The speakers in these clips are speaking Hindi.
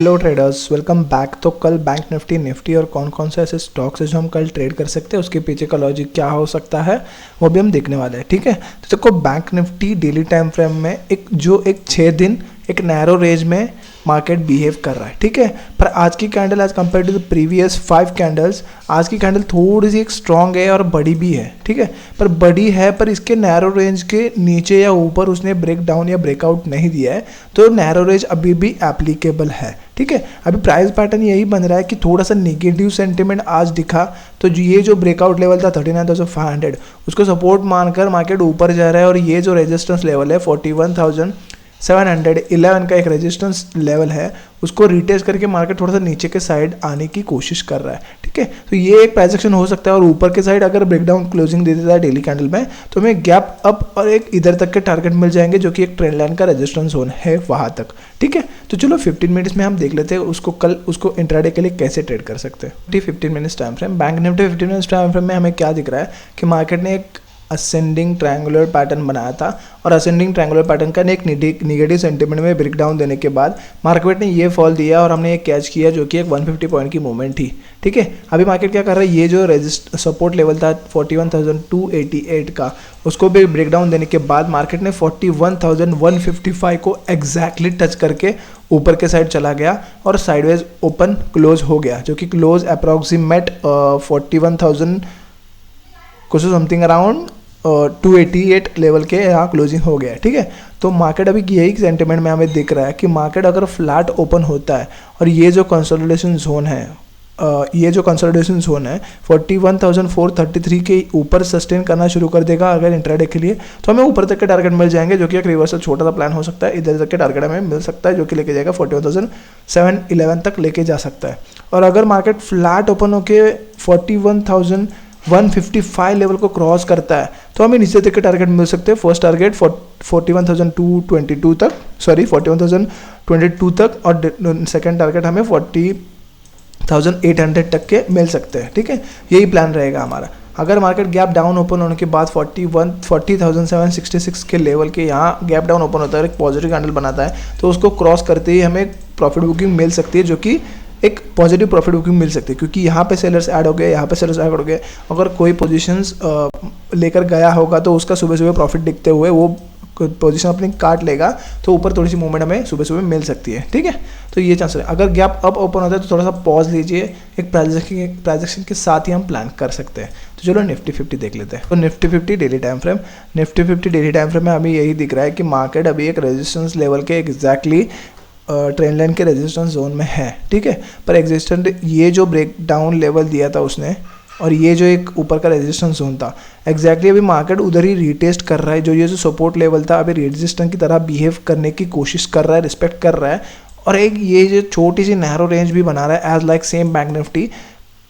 Hello traders, welcome back. तो कल बैंक निफ्टी और कौन कौन से ऐसे स्टॉक्स है जो हम कल ट्रेड कर सकते हैं, उसके पीछे का लॉजिक क्या हो सकता है वो भी हम देखने वाले हैं। ठीक है, तो देखो bank Nifty daily time frame में एक 6 दिन एक नैरो रेंज में मार्केट बिहेव कर रहा है। ठीक है, पर आज की candle as compared to the previous 5 candles, आज की कैंडल थोड़ी सी एक स्ट्रॉन्ग है और बड़ी भी है। ठीक है, पर बड़ी है पर इसके नैरो रेंज के नीचे या ऊपर उसने ब्रेक डाउन या ब्रेकआउट नहीं दिया है, तो नैरो रेंज अभी भी एप्लीकेबल है। ठीक है, अभी प्राइस पैटर्न यही बन रहा है कि थोड़ा सा नेगेटिव सेंटिमेंट आज दिखा, तो ये जो ब्रेकआउट लेवल था 39,500 उसको सपोर्ट मानकर मार्केट ऊपर जा रहा है, और ये जो रेजिस्टेंस लेवल है 41,711 का एक रेजिस्टेंस लेवल है, उसको रिटेस्ट करके मार्केट थोड़ा सा नीचे के साइड आने की कोशिश कर रहा है। ठीक है, तो ये एक प्राइस एक्शन हो सकता है, और ऊपर के साइड अगर ब्रेकडाउन क्लोजिंग दे देता है डेली कैंडल में, तो हमें गैप अप और एक इधर तक के टारगेट मिल जाएंगे, जो कि एक ट्रेंड लाइन का रेजिस्टेंस जोन है वहाँ तक। ठीक है, तो चलो 15 मिनट्स में हम देख लेते हैं उसको कल उसको इंट्राडे के लिए कैसे ट्रेड कर सकते हैं। 15 minutes time frame, bank Nifty 15 minutes time frame में हमें क्या दिख रहा है कि मार्केट ने एक असेंडिंग ट्रायंगुलर पैटर्न बनाया था, और असेंडिंग ट्रायंगुलर पैटर्न का एक नेगेटिव सेंटीमेंट में ब्रेकडाउन देने के बाद मार्केट ने ये फॉल दिया और हमने ये कैच किया, जो कि एक 150 पॉइंट की मूवमेंट थी। ठीक है, अभी मार्केट क्या कर रहा है, ये जो सपोर्ट लेवल था 41,288 का, उसको भी ब्रेकडाउन देने के बाद मार्केट ने 41,155 को एग्जैक्टली टच करके ऊपर के साइड चला गया और साइडवेज ओपन क्लोज हो गया, जो कि क्लोज अप्रॉक्सीमेट 41,000 कुछ समथिंग अराउंड 288 लेवल के यहाँ क्लोजिंग हो गया है। ठीक है, तो मार्केट अभी यही सेंटिमेंट में हमें दिख रहा है कि मार्केट अगर फ्लैट ओपन होता है और ये जो कंसोलिडेशन जोन है, 41,433 के ऊपर सस्टेन करना शुरू कर देगा अगर इंट्राडे के लिए, तो हमें ऊपर तक के टारगेट मिल जाएंगे, जो कि एक रिवर्सल छोटा सा प्लान हो सकता है। इधर तक के टारगेट हमें मिल सकता है, जो कि लेके जाएगा 41,711 तक लेके जा सकता है। और अगर मार्केट फ्लैट ओपन होकर 41,155 लेवल को क्रॉस करता है, तो हमें नीचे तक के टारगेट मिल सकते हैं। फर्स्ट टारगेट 41,222 तक, 41,022 तक, और सेकंड टारगेट हमें 40,800 तक के मिल सकते हैं। ठीक है, यही प्लान रहेगा हमारा। अगर मार्केट गैप डाउन ओपन होने के बाद 40,766 के लेवल के यहाँ गैप डाउन ओपन होता है, एक पॉजिटिव कैंडल बनाता है, तो उसको क्रॉस करते ही हमें प्रॉफिट बुकिंग मिल सकती है, जो कि एक पॉजिटिव प्रॉफिट बुकिंग मिल सकती है, क्योंकि यहाँ पे सेलर्स ऐड हो गए, यहाँ पे सेलर्स ऐड हो गए। अगर कोई पोजीशंस लेकर गया होगा तो उसका सुबह सुबह प्रॉफिट दिखते हुए वो पोजीशन अपनी काट लेगा, तो ऊपर थोड़ी सी मूवमेंट हमें सुबह सुबह मिल सकती है। ठीक है, तो ये चांस है। अगर गैप अप ओपन होता है तो थोड़ा सा पॉज लीजिए, एक प्राइजेक्शन के साथ ही हम प्लान कर सकते हैं। तो चलो निफ्टी 50 देख लेते हैं। तो Nifty 50 daily time frame, Nifty 50 daily time frame में हमें यही दिख रहा है कि मार्केट अभी एक रेजिस्टेंस लेवल के एग्जैक्टली ट्रेंड लाइन के रेजिस्टेंस जोन में है। ठीक है, पर एग्जिस्टेंट ये जो ब्रेक डाउन लेवल दिया था उसने, और ये जो एक ऊपर का रेजिस्टेंस जोन था, एग्जैक्टली अभी मार्केट उधर ही रिटेस्ट कर रहा है। जो ये जो सपोर्ट लेवल था अभी रेजिस्टेंस की तरह बिहेव करने की कोशिश कर रहा है, रिस्पेक्ट कर रहा है, और एक ये जो छोटी सी नैरो रेंज भी बना रहा है as like same bank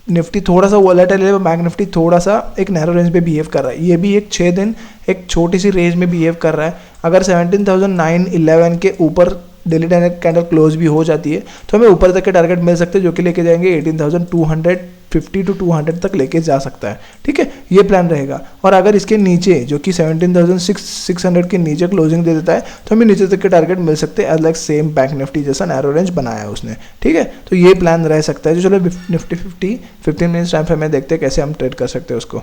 Nifty थोड़ा सा वॉलेटाइल है, बैंक निफ्टी थोड़ा सा एक नैरो रेंज पे बिहेव कर रहा है। ये भी एक 6 दिन एक छोटी सी रेंज में बिहेव कर रहा है। अगर 17,911 के ऊपर डेली कैंडल क्लोज भी हो जाती है, तो हमें ऊपर तक के टारगेट मिल सकते हैं, जो कि लेके जाएंगे 18,250 to 200 तक लेके जा सकता है। ठीक है, ये प्लान रहेगा। और अगर इसके नीचे जो कि 17,600 के नीचे क्लोजिंग दे देता है, तो हमें नीचे तक के टारगेट मिल सकते हैं as like same bank Nifty जैसा नैरो रेंज बनाया है उसने। ठीक है, तो ये प्लान रह सकता है। जो चलो निफ्टी 50 15 मिनट्स टाइम फ्रेम में देखते हैं कैसे हम ट्रेड कर सकते हैं उसको।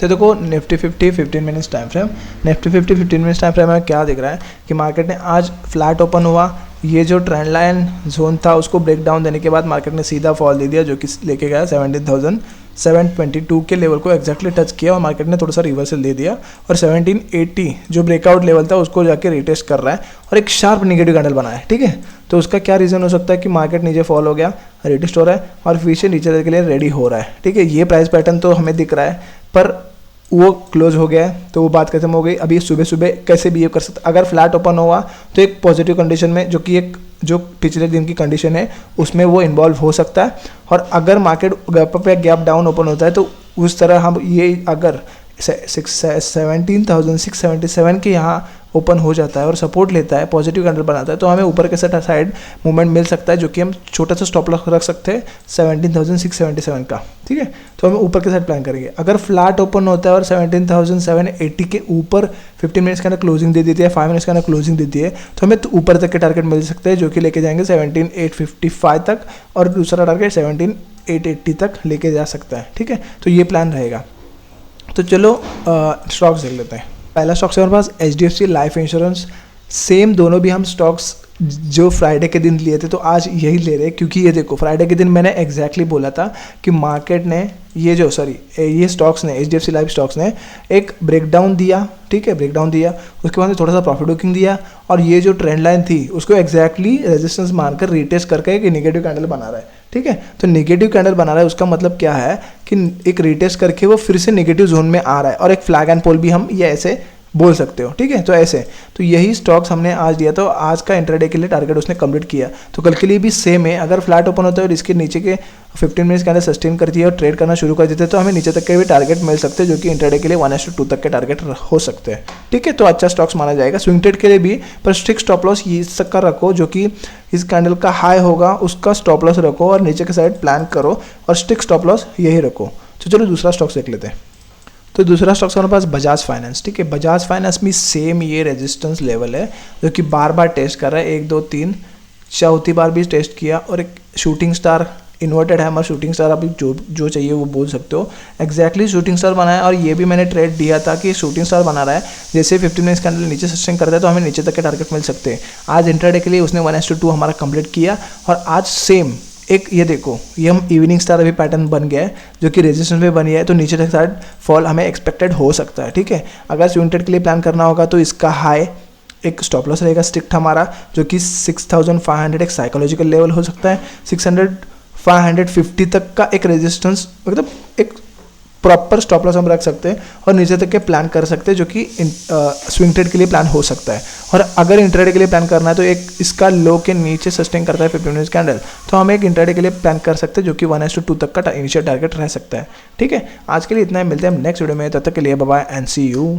तो देखो Nifty 50 15 minutes time frame, Nifty 50 15 minutes time frame में क्या दिख रहा है कि मार्केट ने आज फ्लैट ओपन हुआ, ये जो ट्रेंड लाइन जोन था उसको ब्रेक डाउन देने के बाद मार्केट ने सीधा फॉल दे दिया, जो कि लेके गया 17,722 के लेवल को एग्जैक्टली टच किया, और मार्केट ने थोड़ा सा रिवर्सल दे दिया, और 1780 जो ब्रेकआउट लेवल था उसको जाके रिटेस्ट कर रहा है, और एक शार्प निगेटिव कैंडल बनाया है। ठीक है, तो उसका क्या रीज़न हो सकता है कि मार्केट नीचे फॉल हो गया, रिटेस्ट हो रहा है, और फिर से नीचे के लिए रेडी हो रहा है। ठीक है, ये प्राइस पैटर्न तो हमें दिख रहा है, पर वो क्लोज हो गया है, तो वो बात खत्म हो गई। अभी सुबह सुबह कैसे बिहेव कर सकता, अगर फ्लैट ओपन हुआ तो एक पॉजिटिव कंडीशन में, जो कि एक जो पिछले दिन की कंडीशन है उसमें वो इन्वॉल्व हो सकता है। और अगर मार्केट गैप डाउन ओपन होता है, तो उस तरह हम ये अगर 17,677 के यहाँ ओपन हो जाता है और सपोर्ट लेता है, पॉजिटिव कैंडल बनाता है, तो हमें ऊपर के साइड मूवमेंट मिल सकता है, जो कि हम छोटा सा स्टॉप लॉस रख सकते हैं 17,677 का। ठीक है, तो हमें ऊपर के साइड प्लान करेंगे। अगर फ्लैट ओपन होता है और 17,780 के ऊपर 15 मिनट्स का क्लोजिंग दे देती है, 5 मिनट्स का क्लोजिंग देती है, तो हमें ऊपर तक के टारगेट मिल सकते हैं, जो कि लेके जाएंगे 17,855 तक, और दूसरा टारगेट 17,880 तक लेके जा सकता है। ठीक है, तो ये प्लान रहेगा। तो चलो स्टॉक्स देख लेते हैं। पहला स्टॉक्स है हमारे पास HDFC लाइफ इंश्योरेंस। सेम दोनों भी हम स्टॉक्स जो फ्राइडे के दिन लिए थे, तो आज यही ले रहे हैं, क्योंकि ये देखो फ्राइडे के दिन मैंने एग्जैक्टली बोला था कि मार्केट ने ये स्टॉक्स ने, HDFC लाइफ स्टॉक्स ने एक ब्रेकडाउन दिया। ठीक है, ब्रेकडाउन दिया, उसके बाद थोड़ा सा प्रॉफिट बुकिंग दिया, और ये जो ट्रेंड लाइन थी उसको एग्जैक्टली रेजिस्टेंस मानकर रीटेस्ट करके एक नेगेटिव कैंडल बना रहा है। ठीक है, तो नेगेटिव कैंडल बना रहा है, उसका मतलब क्या है कि एक रीटेस्ट करके वो फिर से नेगेटिव जोन में आ रहा है, और एक फ्लैग एंड पोल भी हम ये ऐसे बोल सकते हो। ठीक है, तो ऐसे तो यही स्टॉक्स हमने आज दिया, तो आज का इंट्राडे के लिए टारगेट उसने कंप्लीट किया, तो कल के लिए भी सेम है। अगर फ्लैट ओपन होता है और इसके नीचे के 15 मिनट्स के अंदर सस्टेन करती है और ट्रेड करना शुरू कर देते हैं, तो हमें नीचे तक के भी टारगेट मिल सकते हैं, जो कि इंट्राडे के लिए 1:2 तक के टारगेट हो सकते हैं। ठीक है, तो अच्छा स्टॉक्स माना जाएगा। स्विंग ट्रेड के लिए भी पर स्ट्रिक्ट स्टॉप लॉस ये तक का रखो, जो कि इस कैंडल का हाई होगा उसका स्टॉप लॉस रखो, और नीचे के साइड प्लान करो, और स्ट्रिक्ट स्टॉप लॉस यही रखो। तो चलो दूसरा स्टॉक्स देख लेते हैं। तो दूसरा स्टॉक्स हमारे पास बजाज फाइनेंस। ठीक है, बजाज फाइनेंस में सेम ये रेजिस्टेंस लेवल है, जो कि बार बार टेस्ट कर रहा है, 1 2 3 चौथी बार भी टेस्ट किया, और एक शूटिंग स्टार इन्वर्टेड है हमारा शूटिंग स्टार, अभी जो चाहिए वो बोल सकते हो, एग्जैक्टली शूटिंग स्टार बनाया। और ये भी मैंने ट्रेड दिया था कि शूटिंग स्टार बना रहा है, जैसे 15 मिनट्स कैंडल नीचे सस्टेन करता है तो हमें नीचे तक के टारगेट मिल सकते हैं। आज इंट्राडे के लिए उसने 1:2 हमारा कंप्लीट किया, और आज सेम एक ये देखो, ये हम इवनिंग स्टार अभी पैटर्न बन गया है, जो कि रेजिस्टेंस में बन गया है, तो नीचे तक साइड फॉल हमें एक्सपेक्टेड हो सकता है। ठीक है, अगर स्विंग ट्रेड के लिए प्लान करना होगा तो इसका हाई एक स्टॉप लॉस रहेगा स्ट्रिक्ट हमारा, जो कि 6500 एक साइकोलॉजिकल लेवल हो सकता है, 550 तक का एक रेजिस्टेंस, मतलब एक प्रॉपर स्टॉप लॉस हम रख सकते हैं, और नीचे तक के प्लान कर सकते हैं, जो कि स्विंग ट्रेड के लिए प्लान हो सकता है। और अगर इंट्राडे के लिए प्लान करना है तो एक इसका लो के नीचे सस्टेन करता है 15 मिनट्स कैंडल, तो हम एक इंट्राडे के लिए प्लान कर सकते हैं, जो कि 1:2 तक का इनिशियल टारगेट रह सकता है। ठीक है, आज के लिए इतना ही, मिलते हैं हम नेक्स्ट वीडियो में, तब तक के लिए bye bye and see you.